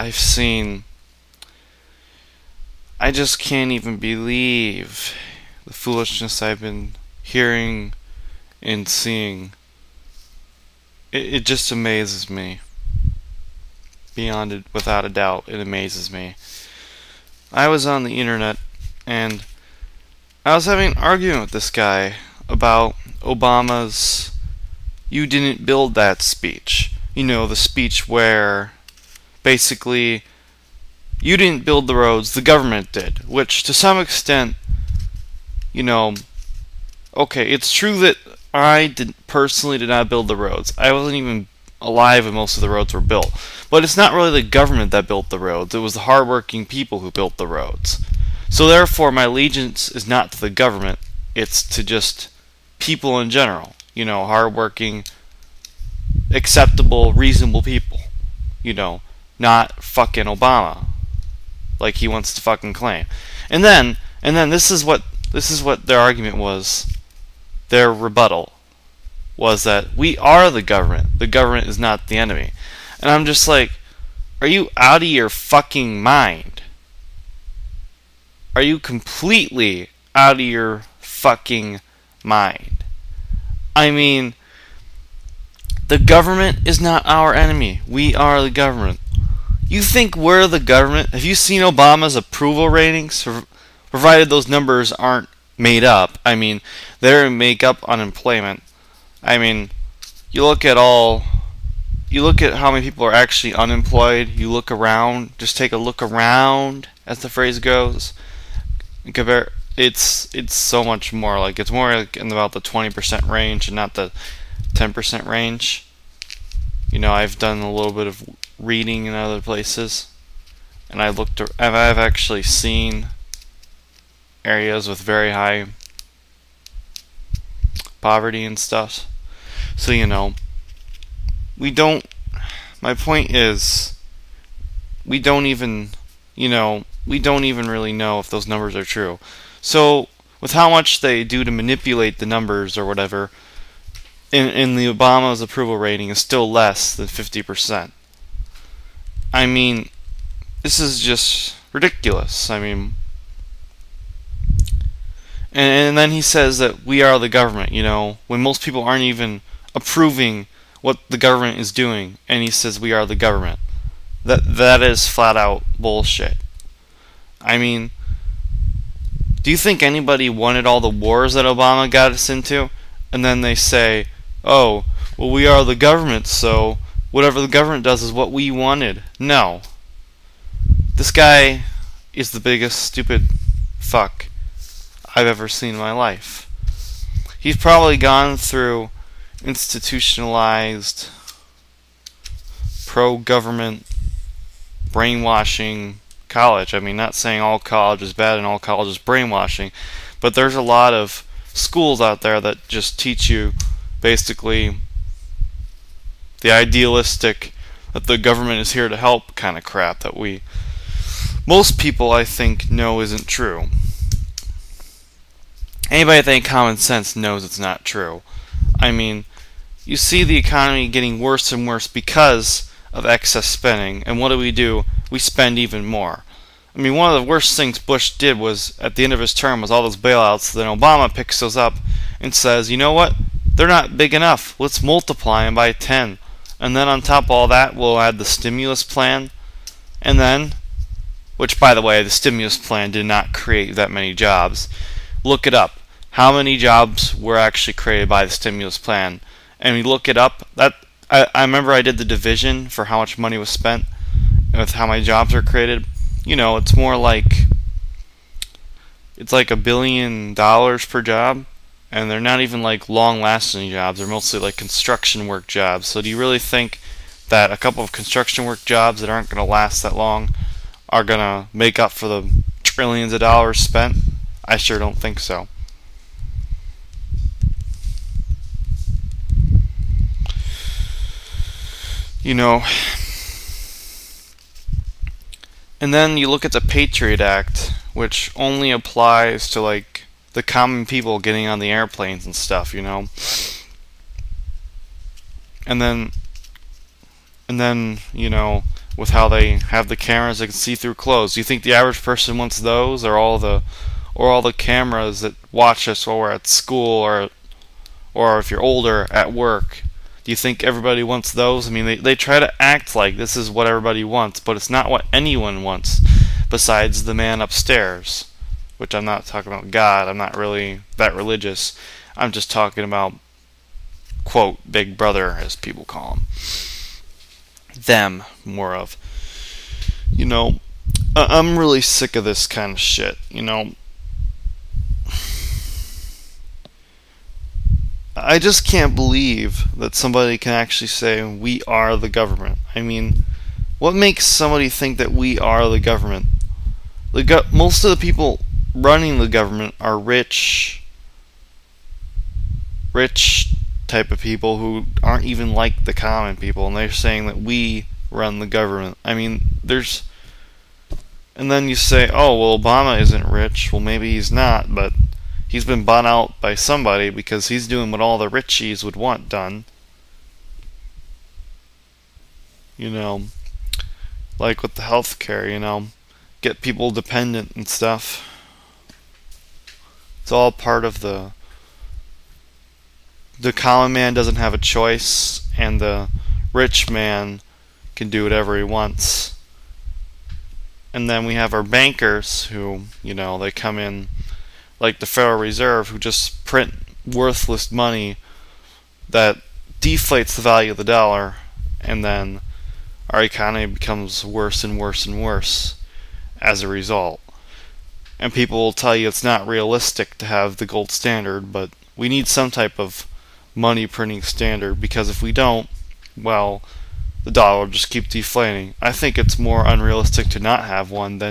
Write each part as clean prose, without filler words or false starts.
I've seen. I just can't even believe the foolishness I've been hearing and seeing. It just amazes me. Beyond it, without a doubt, it amazes me. I was on the internet and I was having an argument with this guy about Obama's "you didn't build that" speech. You know, the speech where basically you didn't build the roads, the government did. Which to some extent, you know, okay, it's true that I personally did not build the roads. I wasn't even alive when most of the roads were built. But it's not really the government that built the roads. It was the hardworking people who built the roads. So therefore, my allegiance is not to the government. It's to just people in general. You know, hardworking, acceptable, reasonable people. You know, not fucking Obama, like he wants to fucking claim. And then this is what their argument was. Their rebuttal was that we are the government. The government is not the enemy. And I'm just like, are you out of your fucking mind? Are you completely out of your fucking mind? I mean, the government is not our enemy. We are the government. You think we're the government? Have you seen Obama's approval ratings? Provided those numbers aren't made up. I mean, they make up unemployment. I mean, you look at how many people are actually unemployed. You look around, just take a look around, as the phrase goes. And compare, it's so much more. Like, it's more like in about the 20% range and not the 10% range. You know, I've done a little bit of reading in other places, and I've actually seen areas with very high poverty and stuff. So, you know, my point is, we don't even really know if those numbers are true. So, with how much they do to manipulate the numbers or whatever, in the Obama's approval rating is still less than 50%. I mean, this is just ridiculous. I mean, and then he says that we are the government, you know, when most people aren't even approving what the government is doing, and he says we are the government. That is flat out bullshit. I mean, do you think anybody wanted all the wars that Obama got us into? And then they say, oh, well, we are the government, so whatever the government does is what we wanted. No. This guy is the biggest stupid fuck I've ever seen in my life. He's probably gone through institutionalized pro-government brainwashing college. I mean, not saying all college is bad and all college is brainwashing, but there's a lot of schools out there that just teach you basically the idealistic that the government is here to help kind of crap that most people, I think, know isn't true. Anybody that think common sense knows it's not true. I mean, you see the economy getting worse and worse because of excess spending, and what do? We spend even more. I mean, one of the worst things Bush did was, at the end of his term, was all those bailouts. Then Obama picks those up and says, you know what? They're not big enough. Let's multiply them by 10. And then on top of all that, we'll add the stimulus plan. And then, which, by the way, the stimulus plan did not create that many jobs. Look it up. How many jobs were actually created by the stimulus plan? And we look it up. I remember I did the division for how much money was spent with how many jobs are created. You know, it's more like $1 billion per job, and they're not even like long-lasting jobs. They're mostly like construction work jobs. So do you really think that a couple of construction work jobs that aren't going to last that long are going to make up for the trillions of dollars spent? I sure don't think so. You know, and then you look at the Patriot Act, which only applies to like the common people getting on the airplanes and stuff, you know. And then, you know, with how they have the cameras that can see through clothes. Do you think the average person wants those, or all the cameras that watch us while we're at school, or if you're older at work? Do you think everybody wants those? I mean, they try to act like this is what everybody wants, but it's not what anyone wants besides the man upstairs. Which I'm not talking about God. I'm not really that religious. I'm just talking about, quote, Big Brother, as people call him. Them, more of. You know, I'm really sick of this kind of shit, you know. I just can't believe that somebody can actually say, we are the government. I mean, what makes somebody think that we are the government? Most of the people running the government are rich type of people who aren't even like the common people, and they're saying that we run the government. I mean, and then you say, oh, well, Obama isn't rich. Well, maybe he's not, but he's been bought out by somebody because he's doing what all the richies would want done. You know, like with the healthcare, you know, get people dependent and stuff. It's all part of the common man doesn't have a choice, and the rich man can do whatever he wants. And then we have our bankers who, you know, they come in like the Federal Reserve, who just print worthless money that deflates the value of the dollar, and then our economy becomes worse and worse and worse as a result. And people will tell you it's not realistic to have the gold standard, but we need some type of money printing standard, because if we don't, well, the dollar will just keep deflating. I think it's more unrealistic to not have one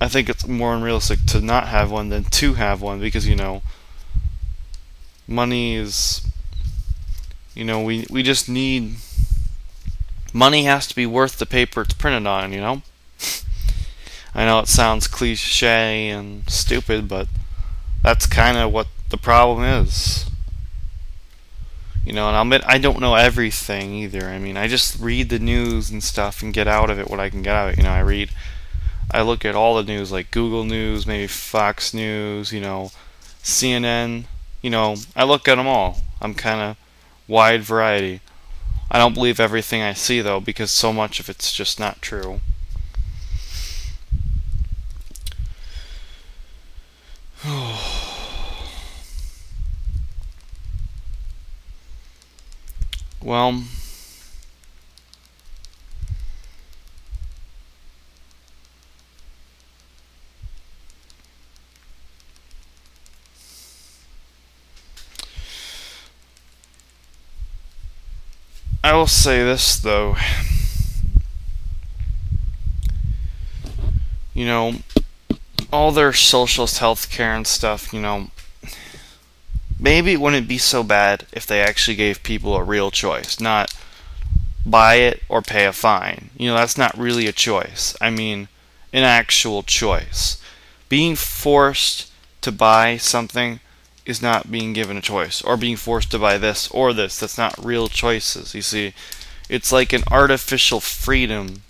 I think it's more unrealistic to not have one than to have one, because, you know, money is, you know, we just need, money has to be worth the paper it's printed on, you know? I know it sounds cliche and stupid, but that's kind of what the problem is. You know, and I'll admit I don't know everything either. I mean, I just read the news and stuff and get out of it what I can get out of it. You know, I look at all the news, like Google News, maybe Fox News, you know, CNN, you know, I look at them all. I'm kind of wide variety. I don't believe everything I see, though, because so much of it's just not true. Well, I will say this, though. You know, all their socialist healthcare and stuff, you know, maybe it wouldn't be so bad if they actually gave people a real choice, not buy it or pay a fine. You know, that's not really a choice. I mean, an actual choice. Being forced to buy something is not being given a choice, or being forced to buy this or this. That's not real choices. You see, it's like an artificial freedom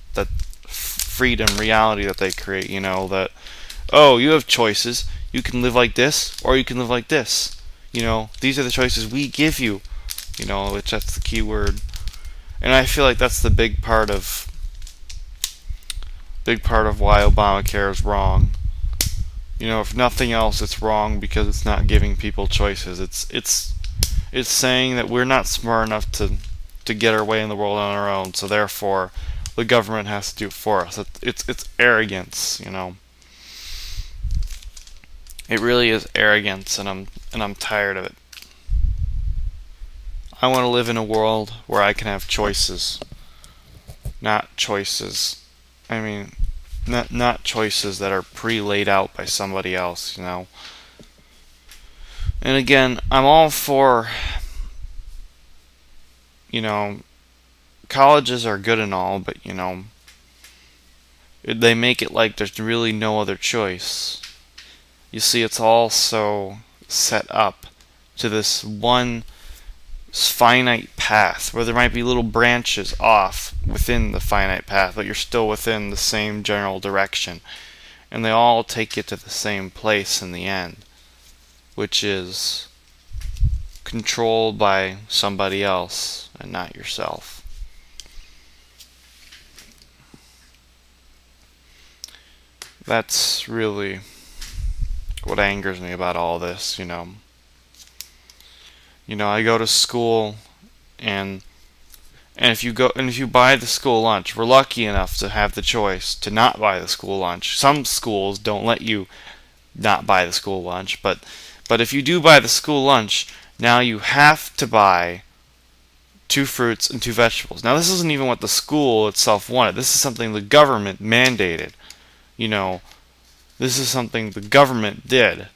reality that they create, you know, that, oh, you have choices. You can live like this, or you can live like this. You know, these are the choices we give you. You know, which that's the key word. And I feel like that's the big part of why Obamacare is wrong. You know, if nothing else, it's wrong because it's not giving people choices. It's saying that we're not smart enough to get our way in the world on our own, so therefore the government has to do it for us. It's arrogance, you know. It really is arrogance, and I'm tired of it. I want to live in a world where I can have choices, not choices. I mean, not choices that are pre-laid out by somebody else, you know. And again, I'm all for, you know, colleges are good and all, but, you know, they make it like there's really no other choice. You see, it's all so set up to this one finite path, where there might be little branches off within the finite path, but you're still within the same general direction. And they all take you to the same place in the end, which is controlled by somebody else and not yourself. That's really what angers me about all this, you know. I go to school, and if you buy the school lunch, we're lucky enough to have the choice to not buy the school lunch. Some schools don't let you not buy the school lunch, but if you do buy the school lunch, now you have to buy 2 fruits and 2 vegetables. Now this isn't even what the school itself wanted. This is something the government mandated. This is something the government did.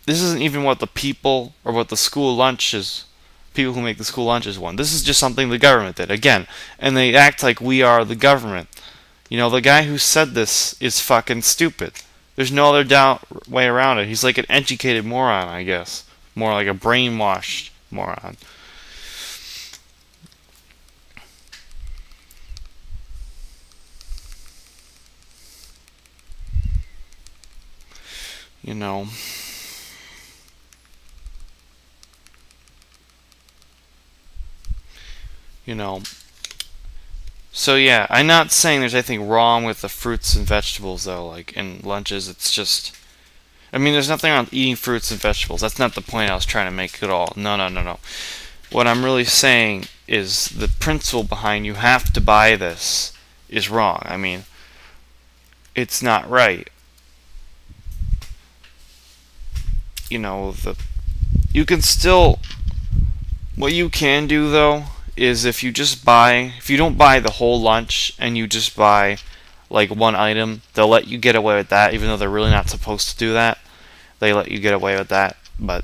This isn't even what the people or what the school lunches, people who make the school lunches want. This is just something the government did. Again, and they act like we are the government. The guy who said this is fucking stupid. There's no other way around it. He's like an educated moron, I guess. More like a brainwashed moron. So yeah, I'm not saying there's anything wrong with the fruits and vegetables though, like in lunches. It's just, there's nothing wrong with eating fruits and vegetables. That's not the point I was trying to make at all. No. What I'm really saying is the principle behind you have to buy this is wrong. It's not right. You can still, what you can do though is if you don't buy the whole lunch and you just buy like one item, they'll let you get away with that, even though they're really not supposed to do that. They let you get away with that, but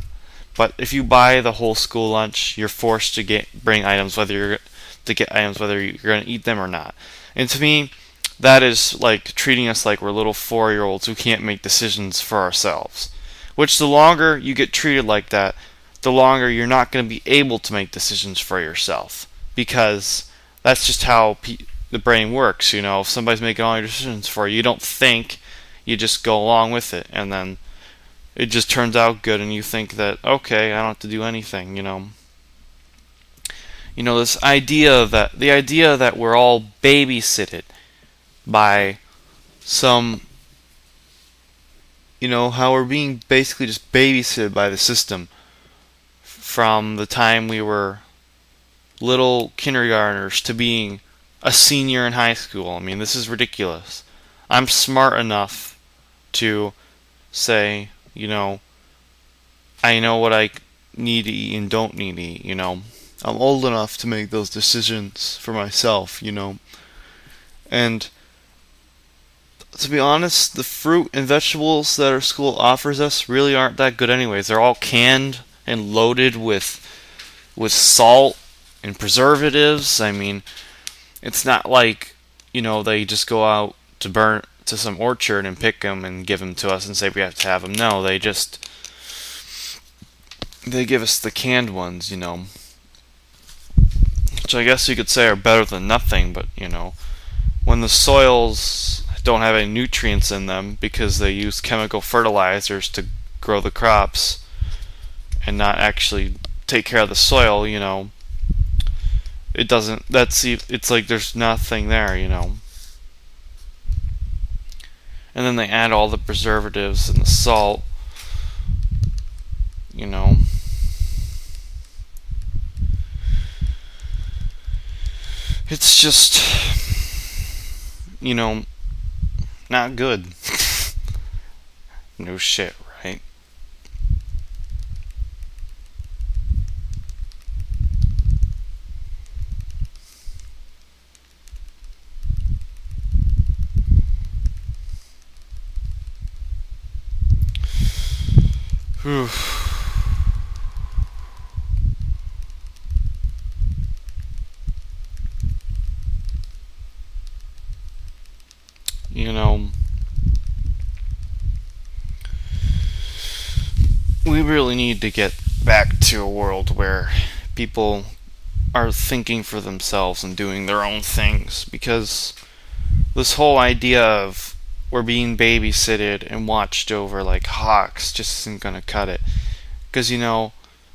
if you buy the whole school lunch, you're forced to bring items, whether you're going to eat them or not. And to me, that is like treating us like we're little 4-year-olds who can't make decisions for ourselves. Which the longer you get treated like that, the longer you're not going to be able to make decisions for yourself. Because that's just how the brain works, If somebody's making all your decisions for you, you don't think, you just go along with it. And then it just turns out good and you think that, okay, I don't have to do anything, This idea that we're all babysitted by some, how we're being basically just babysitted by the system from the time we were little kindergartners to being a senior in high school. This is ridiculous. I'm smart enough to say, I know what I need to eat and don't need to eat, I'm old enough to make those decisions for myself, And to be honest, the fruit and vegetables that our school offers us really aren't that good anyways. They're all canned and loaded with salt and preservatives. It's not like, they just go out to some orchard and pick them and give them to us and say we have to have them. No, they give us the canned ones, which I guess you could say are better than nothing, but, when the soils don't have any nutrients in them because they use chemical fertilizers to grow the crops and not actually take care of the soil, it's like there's nothing there, And then they add all the preservatives and the salt, It's just, not good. No shit, right? Whew. We really need to get back to a world where people are thinking for themselves and doing their own things, because this whole idea of we're being babysitted and watched over like hawks just isn't gonna cut it. Because,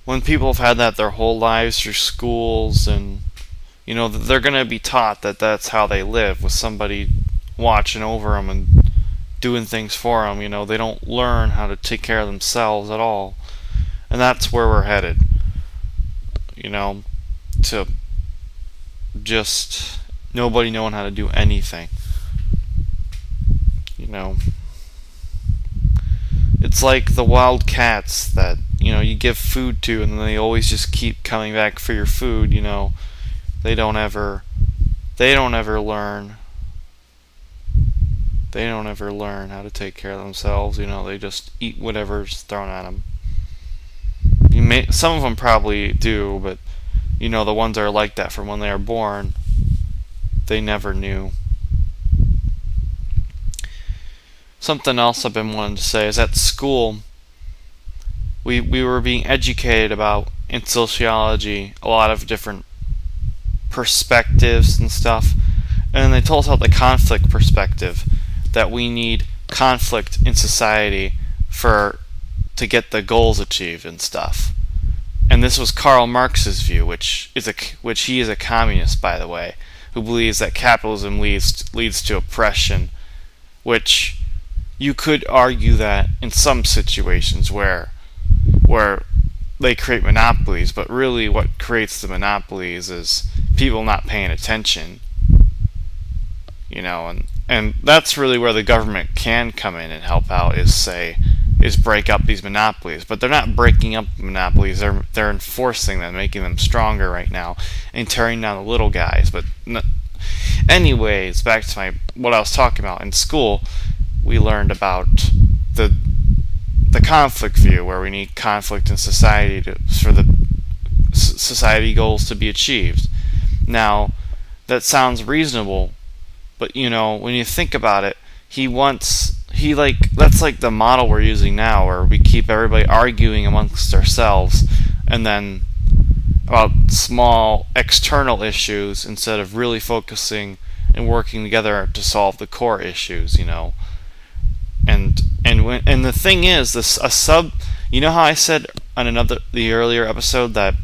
when people have had that their whole lives through schools, and they're gonna be taught that that's how they live, with somebody watching over them and doing things for them. They don't learn how to take care of themselves at all, and that's where we're headed. To just nobody knowing how to do anything. It's like the wild cats that you give food to, and then they always just keep coming back for your food. They don't ever learn. They don't ever learn how to take care of themselves. They just eat whatever's thrown at them. Some of them probably do, but the ones that are like that from when they are born, they never knew. Something else I've been wanting to say is, at school, we were being educated about, in sociology, a lot of different perspectives and stuff, and they told us about the conflict perspective, that we need conflict in society to get the goals achieved and stuff. And this was Karl Marx's view, which he is a communist, by the way, who believes that capitalism leads to oppression, which you could argue that in some situations where they create monopolies, but really what creates the monopolies is people not paying attention. And that's really where the government can come in and help out, is break up these monopolies. But they're not breaking up monopolies, they're enforcing them, making them stronger right now, and tearing down the little guys. But anyways, back to what I was talking about. In school, we learned about the conflict view, where we need conflict in society for the society goals to be achieved. Now, that sounds reasonable, but when you think about it, that's like the model we're using now, where we keep everybody arguing amongst ourselves, and then about small external issues, instead of really focusing and working together to solve the core issues. And the thing is, how I said on the earlier episode that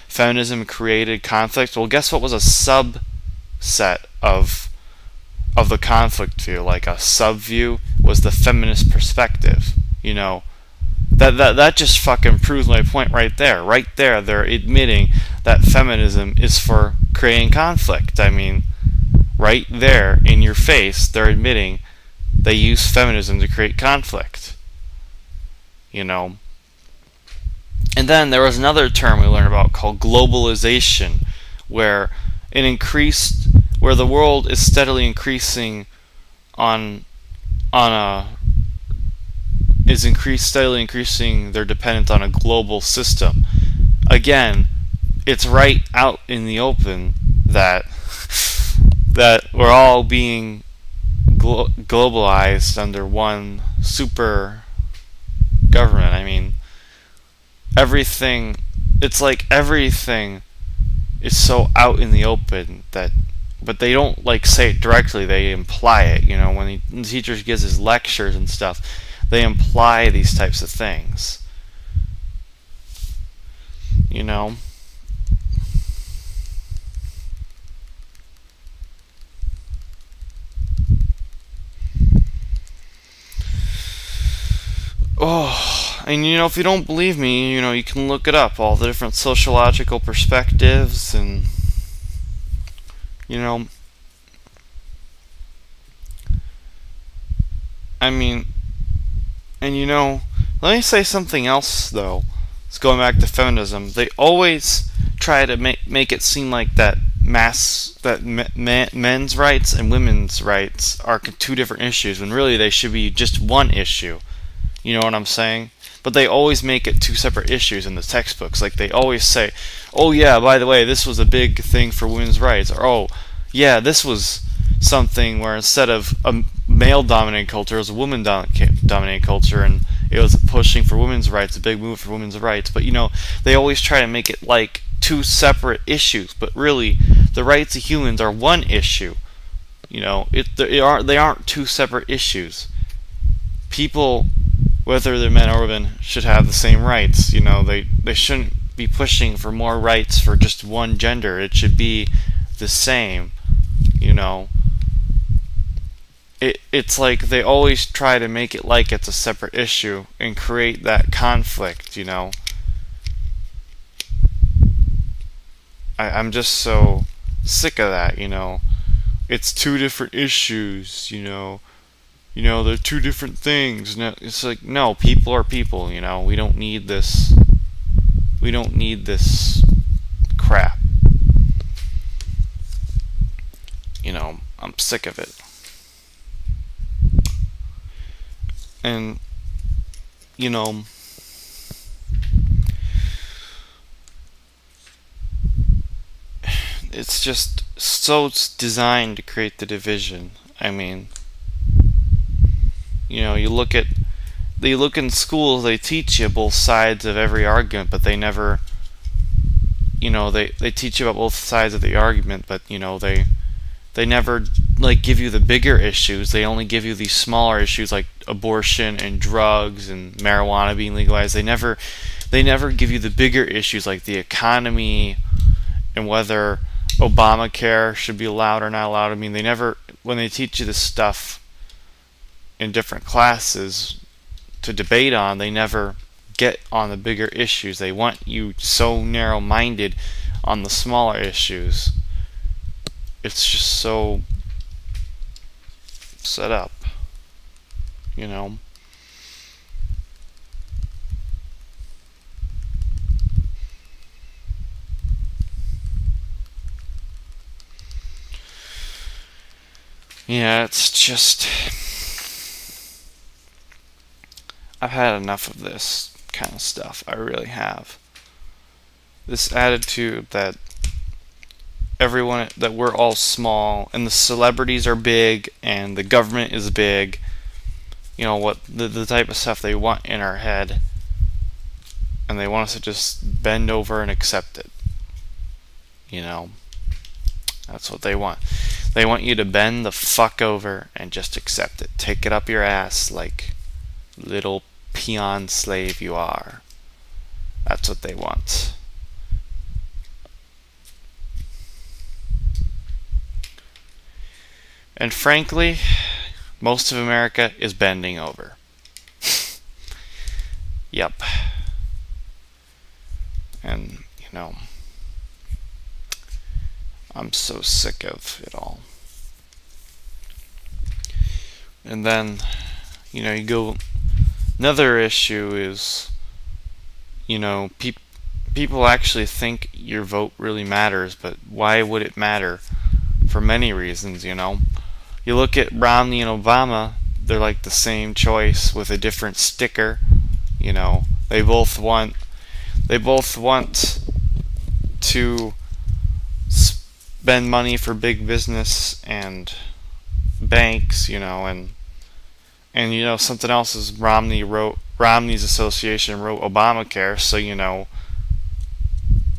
feminism created conflict? Well, guess what was a subset of the conflict view? Like a sub-view was the feminist perspective. That just fucking proves my point right there. Right there, they're admitting that feminism is for creating conflict. I mean, right there in your face, they're admitting they use feminism to create conflict. And then there was another term we learned about called globalization, where the world is steadily increasing steadily increasing their dependence on a global system. Again, it's right out in the open that we're all being globalized under one super government. I mean, it's like everything is so out in the open but they don't say it directly, they imply it. When the teacher gives his lectures and stuff, they imply these types of things. Oh, and if you don't believe me, you can look it up, all the different sociological perspectives, and I mean, and let me say something else though. It's going back to feminism. They always try to make it seem like that men's rights and women's rights are two different issues, when really they should be just one issue. You know what I'm saying? But they always make it two separate issues in the textbooks. Like, they always say, oh yeah, by the way, this was a big thing for women's rights. Or, oh yeah, this was something where instead of a male-dominated culture, it was a woman-dominated culture, and it was pushing for women's rights, a big move for women's rights. But, they always try to make it like two separate issues, but really the rights of humans are one issue. They aren't two separate issues. People, whether they're men or women, should have the same rights. They shouldn't be pushing for more rights for just one gender. It should be the same. It's like they always try to make it like it's a separate issue and create that conflict. I'm just so sick of that. It's two different issues. They're two different things. No, it's like, no, people are people. We don't need this. We don't need this crap. I'm sick of it. And it's just so designed to create the division. I mean, you look in schools, they teach you both sides of every argument, but they never, they teach you about both sides of the argument, but they never give you the bigger issues. They only give you these smaller issues like abortion and drugs and marijuana being legalized. They never give you the bigger issues like the economy and whether Obamacare should be allowed or not allowed. I mean, when they teach you this stuff in different classes to debate on, they never get on the bigger issues. They want you so narrow-minded on the smaller issues. It's just so set up, Yeah, it's just, I've had enough of this kind of stuff. I really have. This attitude that that we're all small and the celebrities are big and the government is big. What the type of stuff they want in our head, and they want us to just bend over and accept it. That's what they want. They want you to bend the fuck over and just accept it. Take it up your ass like little peon slave you are. That's what they want. And frankly, most of America is bending over. Yep. And, I'm so sick of it all. And then, you go, another issue is, people actually think your vote really matters, but why would it matter? For many reasons, You look at Romney and Obama, they're like the same choice with a different sticker. They both want to spend money for big business and banks, and something else is Romney's association wrote Obamacare, so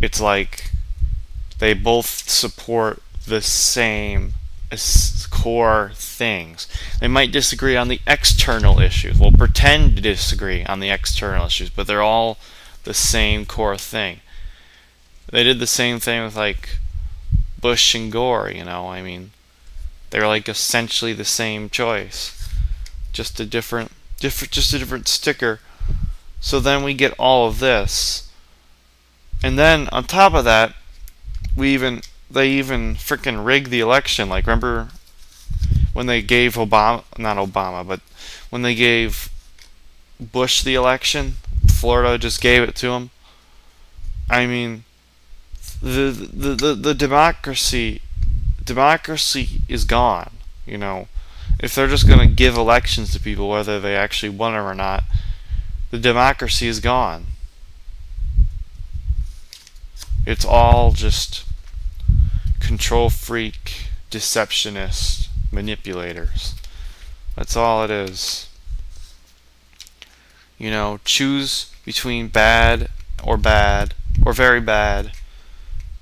it's like they both support the same core things. They might disagree on the external issues. We'll pretend to disagree on the external issues, but they're all the same core thing. They did the same thing with Bush and Gore, I mean, they're essentially the same choice, just a different sticker. So then we get all of this, and then on top of that, they even freaking rigged the election. Remember when they gave but when they gave Bush the election, Florida just gave it to him. I mean, the democracy is gone. If they're just gonna give elections to people, whether they actually won them or not, the democracy is gone. It's all just control freak, deceptionist manipulators. That's all it is. Choose between bad or very bad,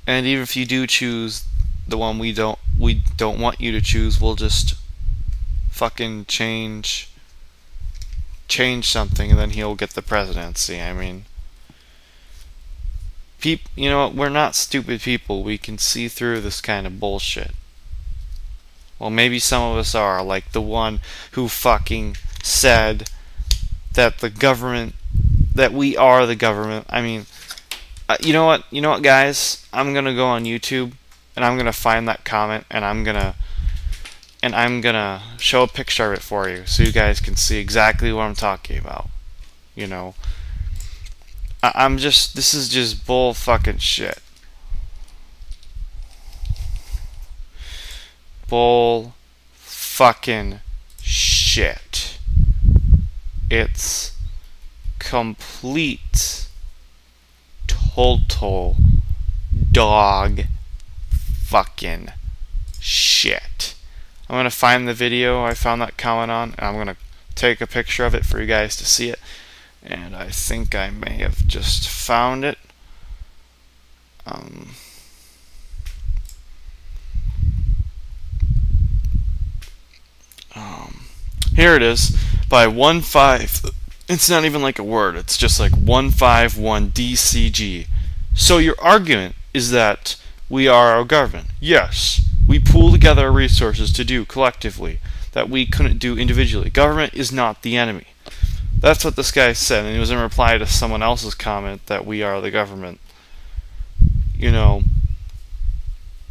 And even if you do choose the one we don't want you to choose, we'll just fucking change something, and then he'll get the presidency. I mean, you know what? We're not stupid people. We can see through this kind of bullshit. Well, maybe some of us are, like the one who fucking said that the government, that we are the government. I mean, you know what? You know what, guys? I'm gonna go on YouTube and I'm gonna find that comment, and I'm gonna show a picture of it for you, so you guys can see exactly what I'm talking about. You know, this is just bull fucking shit. Bull fucking shit. It's complete, total dog fucking shit. I'm gonna find the video I found that comment on, and I'm gonna take a picture of it for you guys to see it. And I think I may have just found it. Here it is, by 1-5. It's not even like a word, it's just like 151 DCG. So your argument is that we are our government. Yes, we pool together our resources to do collectively that we couldn't do individually. Government is not the enemy. That's what this guy said, and it was in reply to someone else's comment that we are the government. You know,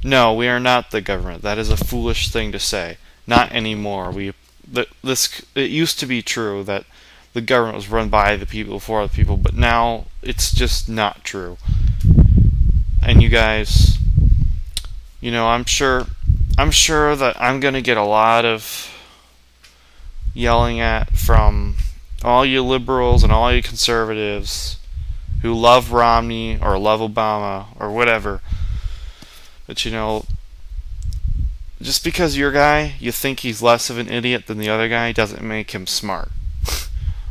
no, we are not the government. That is a foolish thing to say. Not anymore. It used to be true that the government was run by the people for the people, but now it's just not true. And you guys, you know, I'm sure that I'm gonna get a lot of yelling at from all you liberals and all you conservatives who love Romney or love Obama or whatever. But you know, just because your guy, you think he's less of an idiot than the other guy, doesn't make him smart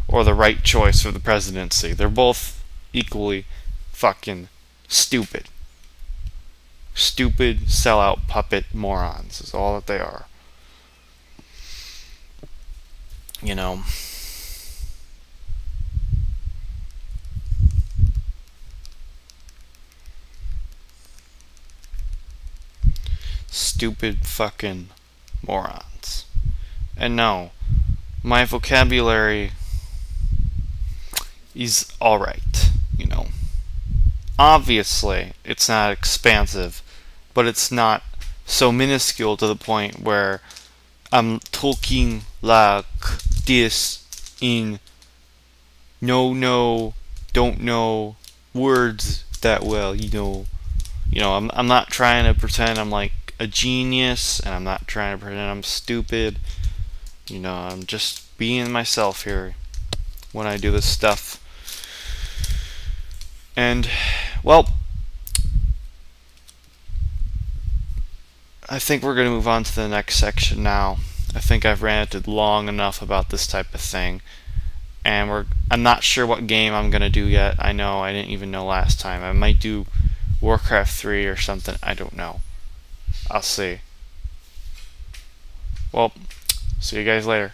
or the right choice for the presidency. They're both equally fucking stupid. Stupid, sellout, puppet morons is all that they are. You know. Stupid fucking morons. And no, my vocabulary is alright, you know. Obviously, it's not expansive, but it's not so minuscule to the point where I'm talking like this in don't know words that well, you know. You know, I'm not trying to pretend I'm like a genius, and I'm not trying to pretend I'm stupid. You know, I'm just being myself here when I do this stuff. And, well, I think we're going to move on to the next section now. I think I've ranted long enough about this type of thing. And I'm not sure what game I'm going to do yet. I know I didn't even know last time. I might do Warcraft 3 or something. I don't know. I'll see. Well, see you guys later.